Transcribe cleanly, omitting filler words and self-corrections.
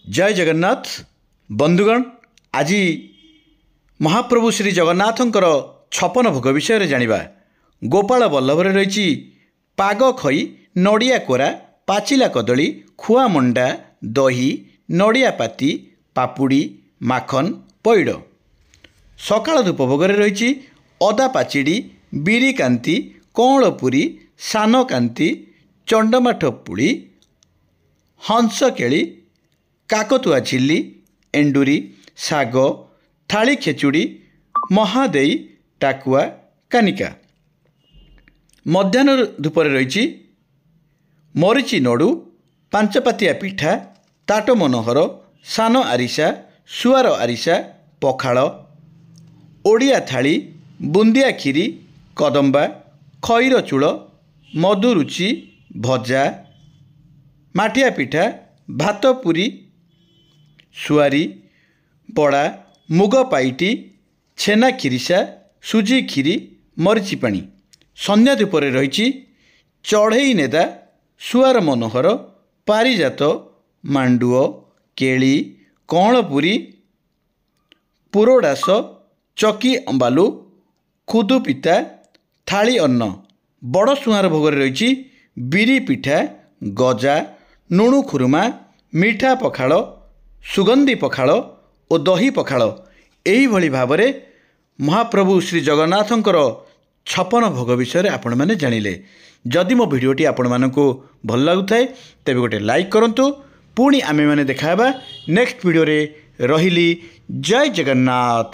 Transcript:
जय जगन्नाथ बंधुगण। आज महाप्रभु श्री जगन्नाथंकर 56 भोग विषय जानिबा। गोपाल बल्लभ रही पाग खई नड़िया कोरा पाचिला कदली खुआ मंडा दही नड़िया पाती पापुड़ी माखन पैड़। सकाळ धूप भोगर रही अदा पाचिड़ी बिरी कांति कौल पुरी सान कांति चंडमाठ पुड़ी हंस केली काकतुआ झिल्ली एंडुरी साग थाली खेचुड़ी महादेई टाकुआ कानिका। मध्याह्न धूपर रही मरीची नड़ू पांचपातिया पिठा ताट मनोहर सान आरिसा सुआर आरिसा पखाड़ ओडिया थाली बुंदिया खीरी कदम्बा खईर चूल मधुरुचि भजा माटिया पिठा भात पुरी सुआरी बड़ा मुग पाइटी छेना खीरिसा सुजी खीरी मरीची पानी। संध्या धूपर रही चढ़ई नेदा सुआर मनोहर पारिजात मांडुओ केली कौलपुरी पुरोडास चकी अंबालू खुदु पिता थाली अन्न। बड़ सुआर भोगर रही बिरी पिठा गजा नुणु खुरुमा मीठा पखाड़ सुगंधी पखाड़ और दही पखाड़। यही भली भावरे महाप्रभु श्री जगन्नाथंकर 56 भोग विषय आपण मैंने जानिले। जदि मो भिडियोटी आपण मानकु भल लागुथाए तेबे गोटे लाइक करंतु। पुणी आमे माने देखाबा नेक्स्ट वीडियो रे। रहिली जय जगन्नाथ।